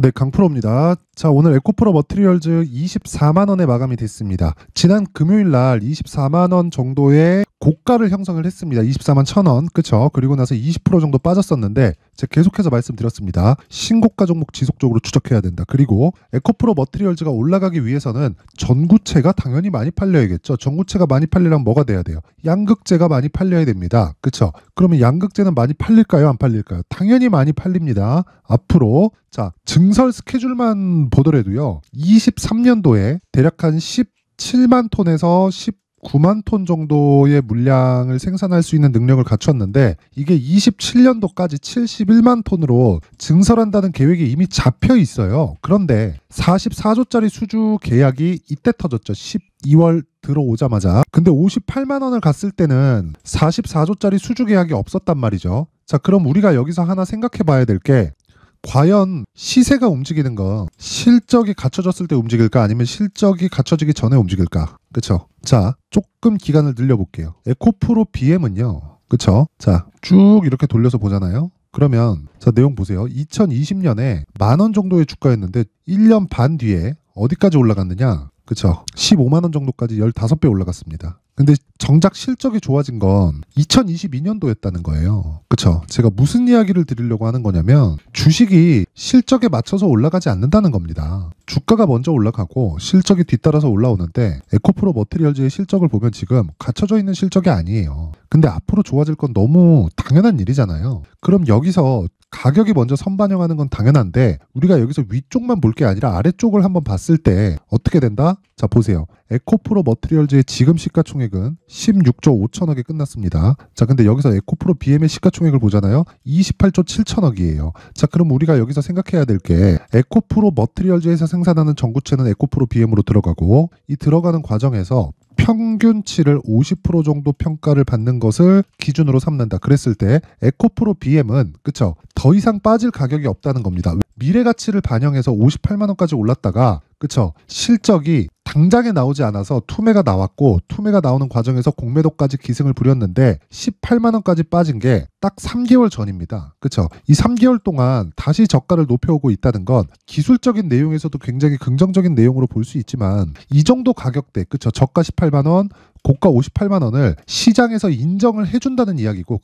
네, 강프로입니다. 자, 오늘 에코프로 머티리얼즈 24만 원에 마감이 됐습니다. 지난 금요일 날 24만 원 정도의 고가를 형성을 했습니다. 24만 1,000원. 그쵸? 그리고 나서 20% 정도 빠졌었는데 제가 계속해서 말씀드렸습니다. 신고가 종목 지속적으로 추적해야 된다. 그리고 에코프로 머티리얼즈가 올라가기 위해서는 전구체가 당연히 많이 팔려야겠죠. 전구체가 많이 팔리려면 뭐가 돼야 돼요? 양극재가 많이 팔려야 됩니다. 그쵸? 그러면 양극재는 많이 팔릴까요? 안 팔릴까요? 당연히 많이 팔립니다. 앞으로 자, 증설 스케줄만 보더라도요. 23년도에 대략 한 17만 톤에서 19만 톤 정도의 물량을 생산할 수 있는 능력을 갖췄는데 이게 27년도까지 71만 톤으로 증설한다는 계획이 이미 잡혀 있어요. 그런데 44조짜리 수주 계약이 이때 터졌죠. 12월 들어오자마자. 근데 58만 원을 갔을 때는 44조짜리 수주 계약이 없었단 말이죠. 자, 그럼 우리가 여기서 하나 생각해 봐야 될 게 과연 시세가 움직이는 거 실적이 갖춰졌을 때 움직일까 아니면 실적이 갖춰지기 전에 움직일까? 그쵸? 자, 조금 기간을 늘려볼게요. 에코프로 BM은요. 그쵸? 자, 쭉 이렇게 돌려서 보잖아요. 그러면 자, 내용 보세요. 2020년에 10,000원 정도의 주가였는데 1년 반 뒤에 어디까지 올라갔느냐? 그쵸? 15만 원 정도까지 15배 올라갔습니다. 근데 정작 실적이 좋아진 건 2022년도였다는 거예요. 그쵸? 제가 무슨 이야기를 드리려고 하는 거냐면 주식이 실적에 맞춰서 올라가지 않는다는 겁니다. 주가가 먼저 올라가고 실적이 뒤따라서 올라오는데 에코프로 머티리얼즈의 실적을 보면 지금 갖춰져 있는 실적이 아니에요. 근데 앞으로 좋아질 건 너무 당연한 일이잖아요. 그럼 여기서 가격이 먼저 선반영하는 건 당연한데 우리가 여기서 위쪽만 볼 게 아니라 아래쪽을 한번 봤을 때 어떻게 된다? 자, 보세요. 에코프로 머티리얼즈의 지금 시가총액은 16조 5천억에 끝났습니다. 자, 근데 여기서 에코프로 BM의 시가총액을 보잖아요. 28조 7천억이에요. 자, 그럼 우리가 여기서 생각해야 될 게 에코프로 머티리얼즈에서 생산하는 전구체는 에코프로 BM으로 들어가고 이 들어가는 과정에서 평균치를 50% 정도 평가를 받는 것을 기준으로 삼는다. 그랬을 때 에코프로 BM은 그쵸? 더 이상 빠질 가격이 없다는 겁니다. 미래 가치를 반영해서 58만 원까지 올랐다가 그쵸? 실적이 당장에 나오지 않아서 투매가 나왔고 투매가 나오는 과정에서 공매도까지 기승을 부렸는데 18만 원까지 빠진 게 딱 3개월 전입니다. 그쵸? 이 3개월 동안 다시 저가를 높여오고 있다는 건 기술적인 내용에서도 굉장히 긍정적인 내용으로 볼 수 있지만 이 정도 가격대, 그쵸? 저가 18만 원, 고가 58만 원을 시장에서 인정을 해준다는 이야기고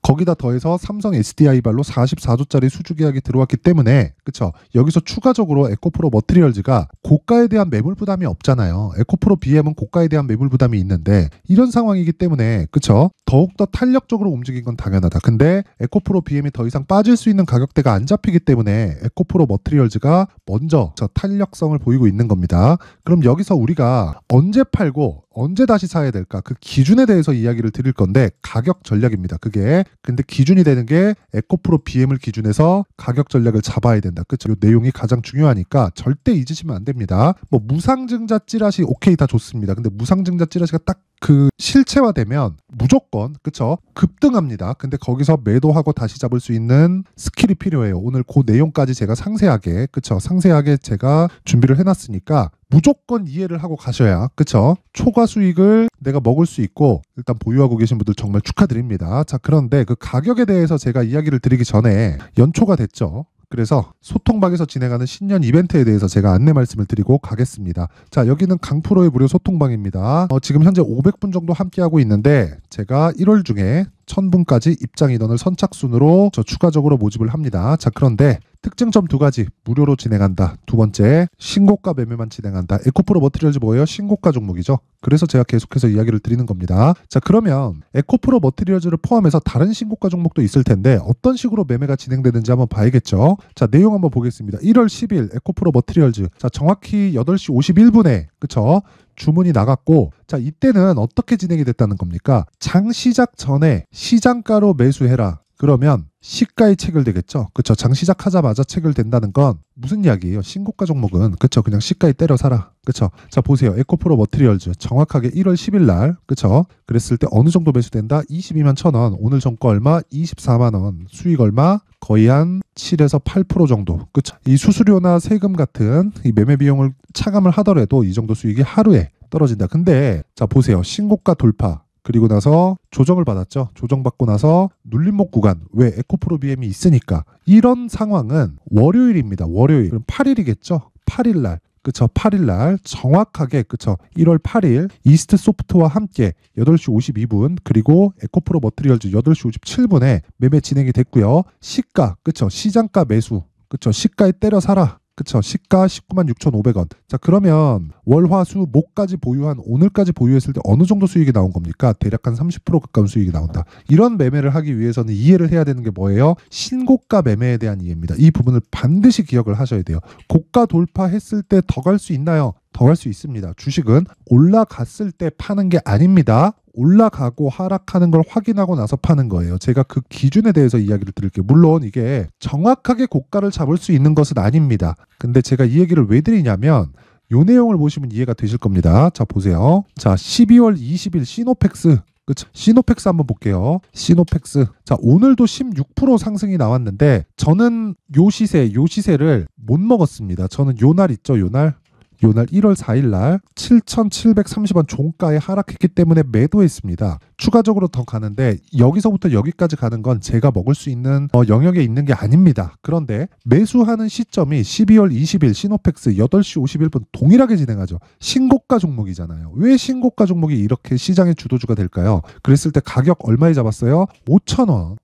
거기다 더해서 삼성 SDI발로 44조짜리 수주 계약이 들어왔기 때문에 그쵸? 여기서 추가적으로 에코프로 머티리얼즈가 고가에 대한 매물 부담이 없잖아요. 에코프로 BM은 고가에 대한 매물 부담이 있는데 이런 상황이기 때문에 그쵸? 더욱더 탄력적으로 움직인 건 당연하다. 근데 에코프로 BM이 더 이상 빠질 수 있는 가격대가 안 잡히기 때문에 에코프로 머티리얼즈가 먼저 저 탄력성을 보이고 있는 겁니다. 그럼 여기서 우리가 언제 팔고 언제 다시 사야 될까? 그 기준에 대해서 이야기를 드릴 건데 가격 전략입니다. 그게 근데 기준이 되는 게 에코프로 BM을 기준해서 가격 전략을 잡아야 된다. 그쵸? 이 내용이 가장 중요하니까 절대 잊으시면 안 됩니다. 뭐 무상증자 찌라시 오케이 다 좋습니다. 근데 무상증자 찌라시가 딱 그 실체화되면 무조건 그쵸? 급등합니다. 근데 거기서 매도하고 다시 잡을 수 있는 스킬이 필요해요. 오늘 그 내용까지 제가 상세하게 그쵸? 상세하게 제가 준비를 해놨으니까 무조건 이해를 하고 가셔야 그쵸? 초과 수익을 내가 먹을 수 있고 일단 보유하고 계신 분들 정말 축하드립니다. 자, 그런데 그 가격에 대해서 제가 이야기를 드리기 전에 연초가 됐죠. 그래서 소통방에서 진행하는 신년 이벤트에 대해서 제가 안내 말씀을 드리고 가겠습니다. 자, 여기는 강프로의 무료 소통방입니다. 지금 현재 500분 정도 함께하고 있는데 제가 1월 중에 1,000분까지 입장 인원을 선착순으로 추가적으로 모집을 합니다. 자, 그런데 특징점 2가지 무료로 진행한다. 두 번째, 신고가 매매만 진행한다. 에코프로 머티리얼즈 뭐예요? 신고가 종목이죠. 그래서 제가 계속해서 이야기를 드리는 겁니다. 자, 그러면 에코프로 머티리얼즈를 포함해서 다른 신고가 종목도 있을 텐데 어떤 식으로 매매가 진행되는지 한번 봐야겠죠. 자, 내용 한번 보겠습니다. 1월 10일 에코프로 머티리얼즈 자, 정확히 8시 51분에 그쵸? 주문이 나갔고 자, 이때는 어떻게 진행이 됐다는 겁니까? 장 시작 전에 시장가로 매수해라. 그러면 시가에 체결되겠죠. 그쵸? 장 시작하자마자 체결된다는 건 무슨 이야기예요? 신고가 종목은 그쵸? 그냥 시가에 때려 사라. 그쵸? 자, 보세요. 에코프로 머티리얼즈 정확하게 1월 10일 날 그쵸? 그랬을 때 어느 정도 매수된다? 22만 1,000원. 오늘 정가 얼마? 24만 원. 수익 얼마? 거의 한 7에서 8% 정도. 그쵸? 이 수수료나 세금 같은 이 매매 비용을 차감을 하더라도 이 정도 수익이 하루에 떨어진다. 근데 자, 보세요. 신고가 돌파. 그리고 나서 조정을 받았죠. 조정받고 나서 눌림목 구간, 왜 에코프로 BM이 있으니까. 이런 상황은 월요일입니다. 월요일. 그럼 8일이겠죠. 8일 날. 그쵸. 8일 날 정확하게 그쵸. 1월 8일 이스트 소프트와 함께 8시 52분 그리고 에코프로 머트리얼즈 8시 57분에 매매 진행이 됐고요. 시가 그쵸. 시장가 매수 그쵸. 시가에 때려 사라. 그쵸. 시가 19만 6,500원. 자, 그러면 월, 화, 수, 목까지 보유한 오늘까지 보유했을 때 어느 정도 수익이 나온 겁니까? 대략 한 30% 가까운 수익이 나온다. 이런 매매를 하기 위해서는 이해를 해야 되는 게 뭐예요? 신고가 매매에 대한 이해입니다. 이 부분을 반드시 기억을 하셔야 돼요. 고가 돌파했을 때 더 갈 수 있나요? 더 갈 수 있습니다. 주식은 올라갔을 때 파는 게 아닙니다. 올라가고 하락하는 걸 확인하고 나서 파는 거예요. 제가 그 기준에 대해서 이야기를 드릴게요. 물론 이게 정확하게 고가를 잡을 수 있는 것은 아닙니다. 근데 제가 이 얘기를 왜 드리냐면 요 내용을 보시면 이해가 되실 겁니다. 자, 보세요. 자, 12월 20일 시노펙스 그쵸? 시노펙스 한번 볼게요. 시노펙스. 자, 오늘도 16% 상승이 나왔는데 저는 요 시세를 못 먹었습니다. 저는 요 날 있죠, 요 날 1월 4일 날 7,730원 종가에 하락했기 때문에 매도했습니다. 추가적으로 더 가는데 여기서부터 여기까지 가는 건 제가 먹을 수 있는 영역에 있는 게 아닙니다. 그런데 매수하는 시점이 12월 20일 시노펙스 8시 51분 동일하게 진행하죠. 신고가 종목이잖아요. 왜 신고가 종목이 이렇게 시장의 주도주가 될까요? 그랬을 때 가격 얼마에 잡았어요? 5,000원.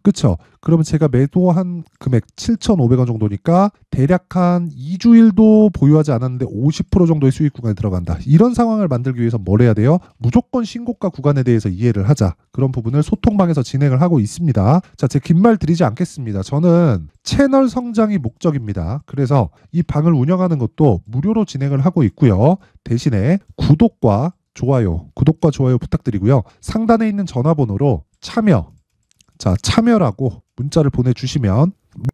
그쵸? 그러면 제가 매도한 금액 7,500원 정도니까 대략 한 2주일도 보유하지 않았는데 50% 정도의 수익 구간에 들어간다. 이런 상황을 만들기 위해서 뭘 해야 돼요? 무조건 신고가 구간에 대해서 이해를 하자. 그런 부분을 소통방에서 진행을 하고 있습니다. 자, 제 긴 말 드리지 않겠습니다. 저는 채널 성장이 목적입니다. 그래서 이 방을 운영하는 것도 무료로 진행을 하고 있고요. 대신에 구독과 좋아요 부탁드리고요. 상단에 있는 전화번호로 참여라고 문자를 보내주시면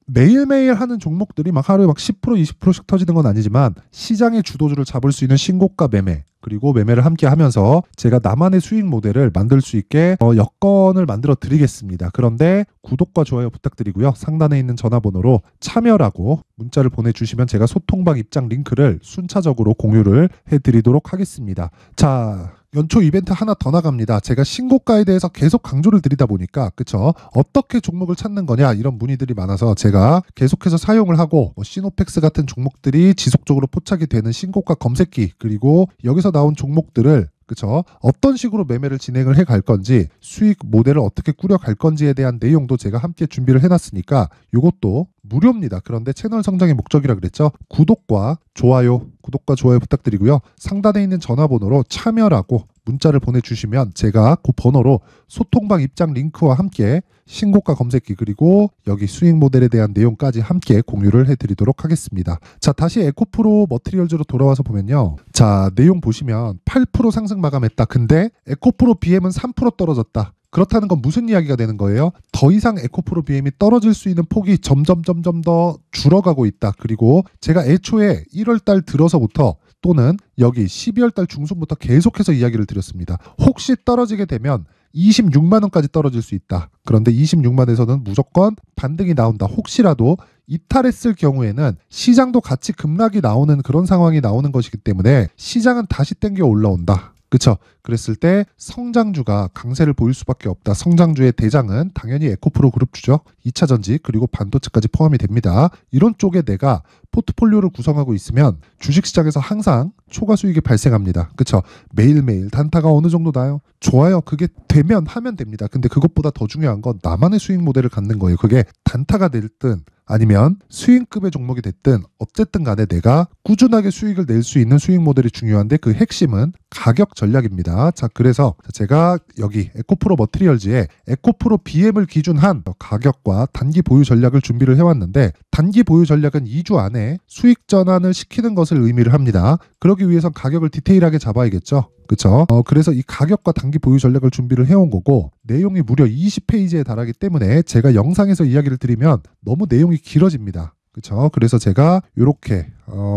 매일매일 하는 종목들이 막 하루에 막 10% 20%씩 터지는 건 아니지만 시장의 주도주를 잡을 수 있는 신고가 매매 그리고 매매를 함께 하면서 제가 나만의 수익 모델을 만들 수 있게 여건을 만들어 드리겠습니다. 그런데 구독과 좋아요 부탁드리고요. 상단에 있는 전화번호로 참여라고 문자를 보내주시면 제가 소통방 입장 링크를 순차적으로 공유를 해드리도록 하겠습니다. 자, 연초 이벤트 하나 더 나갑니다. 제가 신고가에 대해서 계속 강조를 드리다 보니까 그쵸? 어떻게 종목을 찾는 거냐 이런 문의들이 많아서 제가 계속해서 사용을 하고 시노펙스 같은 종목들이 지속적으로 포착이 되는 신고가 검색기 그리고 여기서 나온 종목들을 그쵸? 어떤 식으로 매매를 진행을 해 갈 건지 수익 모델을 어떻게 꾸려 갈 건지에 대한 내용도 제가 함께 준비를 해놨으니까 이것도 무료입니다. 그런데 채널 성장의 목적이라 그랬죠. 구독과 좋아요 부탁드리고요. 상단에 있는 전화번호로 참여라고 문자를 보내주시면 제가 그 번호로 소통방 입장 링크와 함께 신고가 검색기 그리고 여기 수익 모델에 대한 내용까지 함께 공유를 해드리도록 하겠습니다. 자, 다시 에코프로 머트리얼즈로 돌아와서 보면요. 자, 내용 보시면 8% 상승 마감했다. 근데 에코프로 BM은 3% 떨어졌다. 그렇다는 건 무슨 이야기가 되는 거예요? 더 이상 에코프로 BM이 떨어질 수 있는 폭이 점점 더 줄어가고 있다. 그리고 제가 애초에 1월 달 들어서부터 또는 여기 12월 달 중순부터 계속해서 이야기를 드렸습니다. 혹시 떨어지게 되면 26만 원까지 떨어질 수 있다. 그런데 26만에서는 무조건 반등이 나온다. 혹시라도 이탈했을 경우에는 시장도 같이 급락이 나오는 그런 상황이 나오는 것이기 때문에 시장은 다시 땡겨 올라온다. 그쵸? 그랬을 때 성장주가 강세를 보일 수밖에 없다. 성장주의 대장은 당연히 에코프로 그룹주죠. 2차전지 그리고 반도체까지 포함이 됩니다. 이런 쪽에 내가 포트폴리오를 구성하고 있으면 주식시장에서 항상 초과 수익이 발생합니다. 그쵸? 매일매일 단타가 어느 정도 나요? 좋아요. 그게 되면 하면 됩니다. 근데 그것보다 더 중요한 건 나만의 수익 모델을 갖는 거예요. 그게 단타가 됐든 아니면 수익급의 종목이 됐든 어쨌든 간에 내가 꾸준하게 수익을 낼 수 있는 수익 모델이 중요한데 그 핵심은 가격 전략입니다. 자, 그래서 제가 여기 에코프로 머트리얼즈에 에코프로 BM을 기준한 가격과 단기 보유 전략을 준비를 해왔는데 단기 보유 전략은 2주 안에 수익 전환을 시키는 것을 의미를 합니다. 그러기 위해선 가격을 디테일하게 잡아야겠죠. 그쵸? 그래서 이 가격과 단기 보유 전략을 준비를 해온 거고 내용이 무려 20페이지에 달하기 때문에 제가 영상에서 이야기를 드리면 너무 내용이 길어집니다. 그쵸? 그래서 제가 이렇게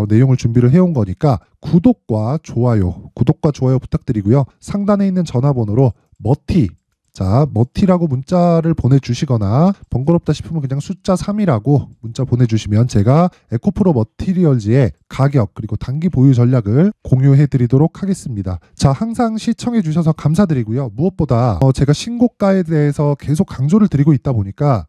내용을 준비를 해온 거니까 구독과 좋아요 부탁드리고요. 상단에 있는 전화번호로 자, 머티라고 문자를 보내주시거나 번거롭다 싶으면 그냥 숫자 3이라고 문자 보내주시면 제가 에코프로 머티리얼즈의 가격 그리고 단기 보유 전략을 공유해 드리도록 하겠습니다. 자, 항상 시청해 주셔서 감사드리고요. 무엇보다 제가 신고가에 대해서 계속 강조를 드리고 있다 보니까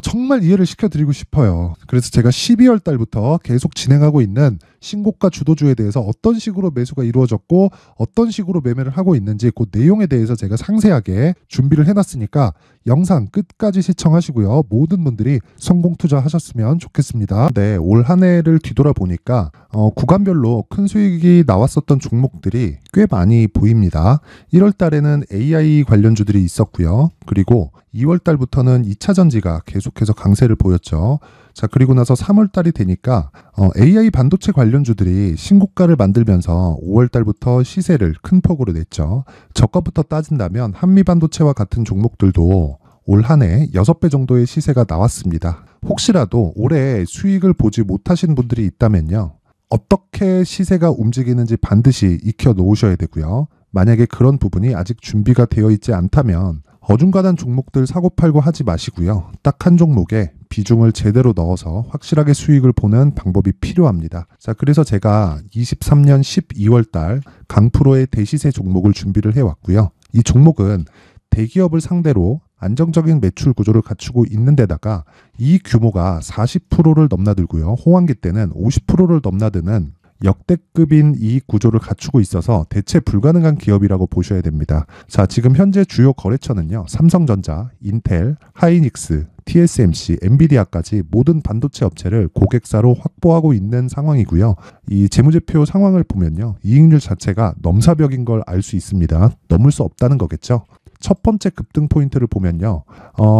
정말 이해를 시켜드리고 싶어요. 그래서 제가 12월 달부터 계속 진행하고 있는 신고가 주도주에 대해서 어떤 식으로 매수가 이루어졌고 어떤 식으로 매매를 하고 있는지 그 내용에 대해서 제가 상세하게 준비를 해놨으니까 영상 끝까지 시청하시고요. 모든 분들이 성공 투자하셨으면 좋겠습니다. 네, 올 한 해를 뒤돌아보니까 구간별로 큰 수익이 나왔었던 종목들이 꽤 많이 보입니다. 1월 달에는 AI 관련주들이 있었고요. 그리고 2월 달부터는 2차 전지가 계속해서 강세를 보였죠. 자, 그리고 나서 3월 달이 되니까 AI 반도체 관련주들이 신고가를 만들면서 5월 달부터 시세를 큰 폭으로 냈죠. 저가부터 따진다면 한미반도체와 같은 종목들도 올 한 해 6배 정도의 시세가 나왔습니다. 혹시라도 올해 수익을 보지 못하신 분들이 있다면요. 어떻게 시세가 움직이는지 반드시 익혀 놓으셔야 되고요. 만약에 그런 부분이 아직 준비가 되어 있지 않다면 어중간한 종목들 사고팔고 하지 마시고요. 딱 한 종목에 비중을 제대로 넣어서 확실하게 수익을 보는 방법이 필요합니다. 자, 그래서 제가 23년 12월 달 강프로의 대시세 종목을 준비를 해왔고요. 이 종목은 대기업을 상대로 안정적인 매출 구조를 갖추고 있는 데다가 이 규모가 40%를 넘나들고요. 호황기 때는 50%를 넘나드는 역대급인 이익 구조를 갖추고 있어서 대체 불가능한 기업이라고 보셔야 됩니다. 자, 지금 현재 주요 거래처는요. 삼성전자, 인텔, 하이닉스, TSMC, 엔비디아까지 모든 반도체 업체를 고객사로 확보하고 있는 상황이고요. 이 재무제표 상황을 보면요. 이익률 자체가 넘사벽인 걸 알 수 있습니다. 넘을 수 없다는 거겠죠. 첫 번째 급등 포인트를 보면요.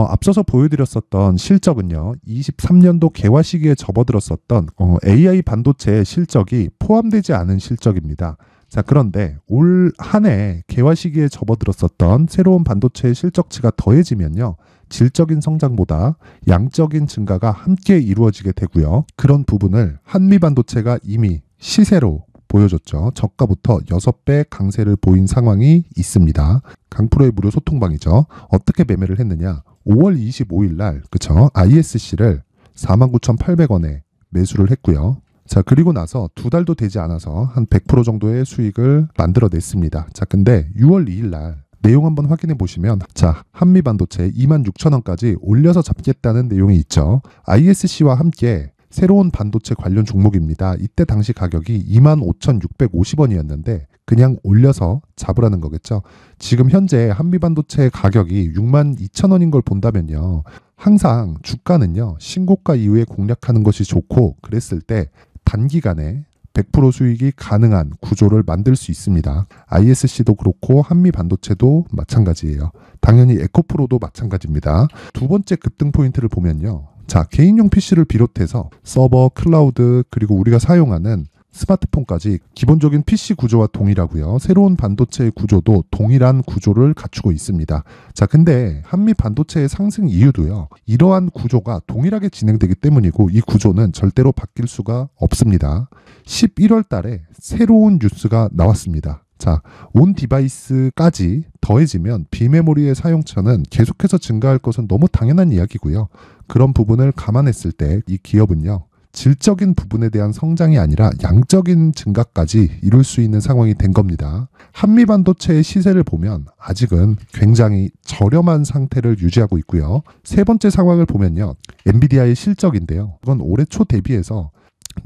앞서서 보여드렸었던 실적은요. 23년도 개화 시기에 접어들었었던 AI 반도체의 실적이 포함되지 않은 실적입니다. 자, 그런데 올 한 해 개화 시기에 접어들었었던 새로운 반도체의 실적치가 더해지면요. 질적인 성장보다 양적인 증가가 함께 이루어지게 되고요. 그런 부분을 한미반도체가 이미 시세로 보여줬죠. 저가부터 6배 강세를 보인 상황이 있습니다. 강프로의 무료 소통방이죠. 어떻게 매매를 했느냐. 5월 25일 날 그쵸? ISC를 49,800원에 매수를 했고요. 자, 그리고 나서 2달도 되지 않아서 한 100% 정도의 수익을 만들어냈습니다. 자, 근데 6월 2일 날 내용 한번 확인해 보시면 자, 한미반도체 26,000원까지 올려서 잡겠다는 내용이 있죠. ISC와 함께 새로운 반도체 관련 종목입니다. 이때 당시 가격이 25,650원이었는데 그냥 올려서 잡으라는 거겠죠. 지금 현재 한미반도체 가격이 62,000원인 걸 본다면요. 항상 주가는요. 신고가 이후에 공략하는 것이 좋고 그랬을 때 단기간에 100% 수익이 가능한 구조를 만들 수 있습니다. ISC도 그렇고 한미반도체도 마찬가지예요. 당연히 에코프로도 마찬가지입니다. 두 번째 급등 포인트를 보면요. 자, 개인용 PC를 비롯해서 서버, 클라우드, 그리고 우리가 사용하는 스마트폰까지 기본적인 PC 구조와 동일하고요. 새로운 반도체의 구조도 동일한 구조를 갖추고 있습니다. 자, 근데 한미 반도체의 상승 이유도요. 이러한 구조가 동일하게 진행되기 때문이고 이 구조는 절대로 바뀔 수가 없습니다. 11월 달에 새로운 뉴스가 나왔습니다. 자, 온 디바이스까지 더해지면 비메모리의 사용처는 계속해서 증가할 것은 너무 당연한 이야기고요. 그런 부분을 감안했을 때 이 기업은요. 질적인 부분에 대한 성장이 아니라 양적인 증가까지 이룰 수 있는 상황이 된 겁니다. 한미반도체의 시세를 보면 아직은 굉장히 저렴한 상태를 유지하고 있고요. 세 번째 상황을 보면요. 엔비디아의 실적인데요. 이건 올해 초 대비해서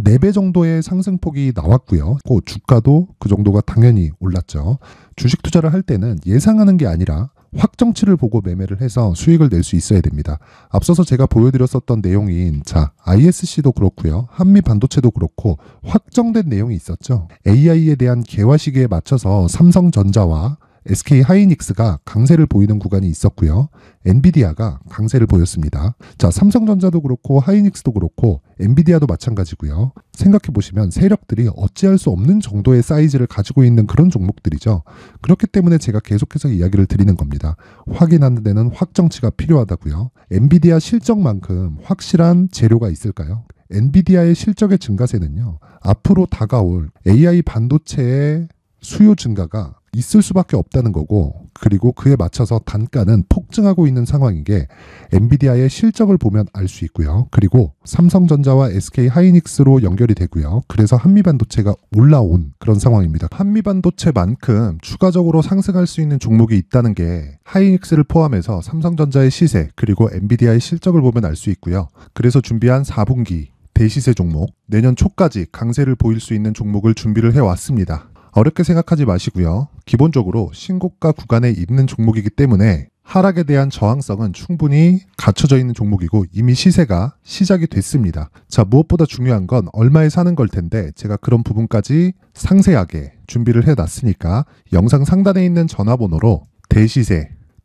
4배 정도의 상승폭이 나왔고요. 그 주가도 그 정도가 당연히 올랐죠. 주식 투자를 할 때는 예상하는 게 아니라 확정치를 보고 매매를 해서 수익을 낼 수 있어야 됩니다. 앞서서 제가 보여드렸었던 내용인 자, ISC도 그렇고요. 한미 반도체도 그렇고 확정된 내용이 있었죠. AI에 대한 개화 시기에 맞춰서 삼성전자와 SK 하이닉스가 강세를 보이는 구간이 있었고요. 엔비디아가 강세를 보였습니다. 자, 삼성전자도 그렇고 하이닉스도 그렇고 엔비디아도 마찬가지고요. 생각해 보시면 세력들이 어찌할 수 없는 정도의 사이즈를 가지고 있는 그런 종목들이죠. 그렇기 때문에 제가 계속해서 이야기를 드리는 겁니다. 확인하는 데는 확정치가 필요하다고요. 엔비디아 실적만큼 확실한 재료가 있을까요? 엔비디아의 실적의 증가세는요. 앞으로 다가올 AI 반도체의 수요 증가가 있을 수밖에 없다는 거고 그리고 그에 맞춰서 단가는 폭증하고 있는 상황인 게 엔비디아의 실적을 보면 알 수 있고요. 그리고 삼성전자와 SK 하이닉스로 연결이 되고요. 그래서 한미반도체가 올라온 그런 상황입니다. 한미반도체만큼 추가적으로 상승할 수 있는 종목이 있다는 게 하이닉스를 포함해서 삼성전자의 시세 그리고 엔비디아의 실적을 보면 알 수 있고요. 그래서 준비한 4분기 대시세 종목, 내년 초까지 강세를 보일 수 있는 종목을 준비를 해왔습니다. 어렵게 생각하지 마시고요. 기본적으로 신고가 구간에 있는 종목이기 때문에 하락에 대한 저항성은 충분히 갖춰져 있는 종목이고 이미 시세가 시작이 됐습니다. 자, 무엇보다 중요한 건 얼마에 사는 걸 텐데 제가 그런 부분까지 상세하게 준비를 해놨으니까 영상 상단에 있는 전화번호로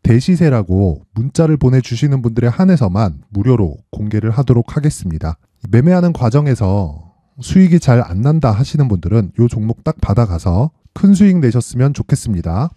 대시세라고 문자를 보내주시는 분들에 한해서만 무료로 공개를 하도록 하겠습니다. 매매하는 과정에서 수익이 잘 안 난다 하시는 분들은 이 종목 딱 받아가서 큰 수익 내셨으면 좋겠습니다.